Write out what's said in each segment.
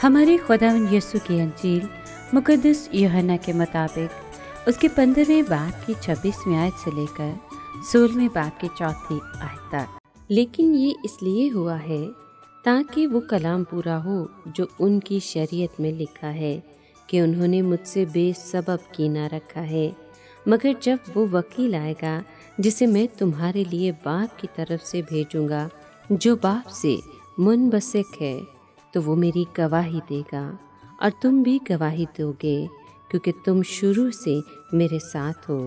ہمارے خداوند یسوع کی انجیل مقدس یوحنا کے مطابق اس کے 15ویں باب کی 26ویں آیت سے لے کر 16ویں باب کی 4تھی آیت تک، لیکن یہ اس لیے ہوا ہے تاکہ وہ کلام پورا ہو جو ان کی شریعت میں لکھا ہے کہ انہوں نے مجھ سے بے سبب کینہ رکھا ہے، مگر جب وہ وکیل آئے گا جسے میں تمہارے لیے باپ کی طرف سے بھیجوں گا، جو باپ سے منبثق ہے، تو وہ میری گواہی دے گا، اور تم بھی گواہی دو گے کیونکہ تم شروع سے میرے ساتھ ہو۔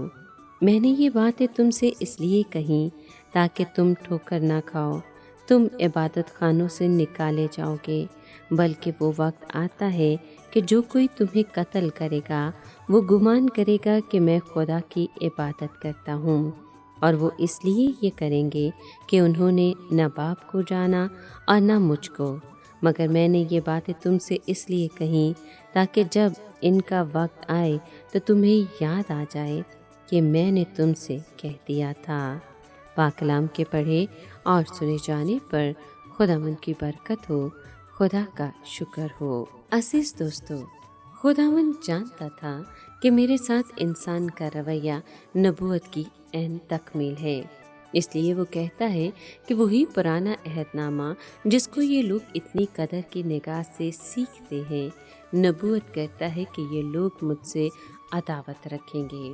میں نے یہ باتیں تم سے اس لیے کہیں تاکہ تم ٹھوکر نہ کھاؤ، تم عبادت خانوں سے نکالے جاؤ گے، بلکہ وہ وقت آتا ہے کہ جو کوئی تمہیں قتل کرے گا وہ گمان کرے گا کہ میں خدا کی عبادت کرتا ہوں، اور وہ اس لیے یہ کریں گے کہ انہوں نے نہ باپ کو جانا اور نہ مجھ کو، مگر میں نے یہ باتیں تم سے اس لیے کہیں تاکہ جب ان کا وقت آئے تو تمہیں یاد آ جائے کہ میں نے تم سے کہہ دیا تھا۔ پاک کلام کے پڑھے اور سنے جانے پر خداوند کی برکت ہو، خدا کا شکر ہو۔ عزیز دوستو، خداوند جانتا تھا کہ میرے ساتھ انسان کا رویہ نبوت کی عین تکمیل ہے، اس لیے وہ کہتا ہے کہ وہی پرانا عہد نامہ جس کو یہ لوگ اتنی قدر کی نگاہ سے سیکھتے ہیں، نبوت کرتا ہے کہ یہ لوگ مجھ سے عداوت رکھیں گے۔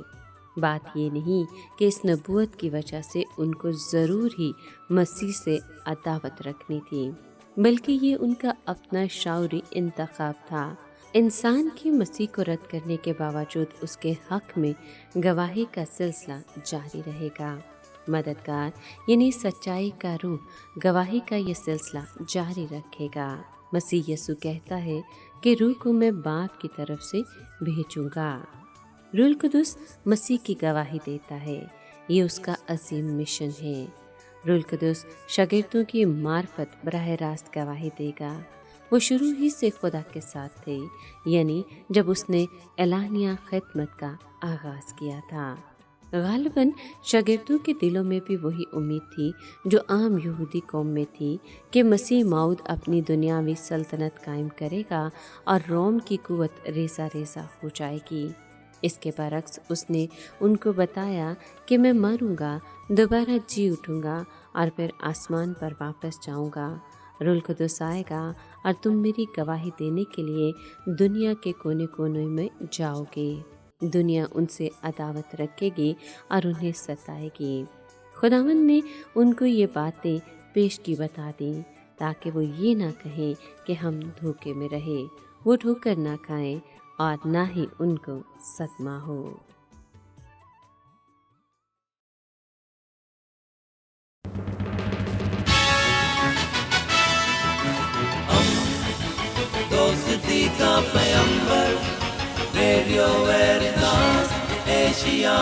بات یہ نہیں کہ اس نبوت کی وجہ سے ان کو ضرور ہی مسیح سے عداوت رکھنی تھی، بلکہ یہ ان کا اپنا شعوری انتخاب تھا۔ انسان کی مسیح کو رد کرنے کے باوجود اس کے حق میں گواہی کا سلسلہ جاری رہے گا۔ مددگار یعنی سچائی کا روح گواہی کا یہ سلسلہ جاری رکھے گا۔ مسیح یسوع کہتا ہے کہ روح کو میں باپ کی طرف سے بھیجوں گا۔ روح القدس مسیح کی گواہی دیتا ہے، یہ اس کا عظیم مشن ہے۔ روح القدس شاگردوں کی معرفت براہ راست گواہی دے گا۔ وہ شروع ہی سے خدا کے ساتھ تھے، یعنی جب اس نے اعلانیہ خدمت کا آغاز کیا تھا۔ غالباً شاگردوں کے دلوں میں بھی وہی امید تھی جو عام یہودی قوم میں تھی کہ مسیح موعود اپنی دنیاوی سلطنت قائم کرے گا اور روم کی قوت ریزہ ریزہ ہو جائے گی۔ اس کے برعکس اس نے ان کو بتایا کہ میں مروں گا، دوبارہ جی اٹھوں گا اور پھر آسمان پر واپس جاؤں گا۔ روح القدس آئے گا اور تم میری گواہی دینے کے لیے دنیا کے کونے کونے میں جاؤ گے۔ دنیا ان سے عداوت رکھے گی اور انہیں ستائے گی۔ خداوند نے ان کو یہ باتیں پیش کی بتا دیں تاکہ وہ یہ نہ کہیں کہ ہم دھوکے میں رہے، وہ ٹھوکر نہ کھائیں اور نہ ہی ان کو صدمہ ہو۔ دوستی کا پیمبر، ریڈیو ویریتاس ایشیا۔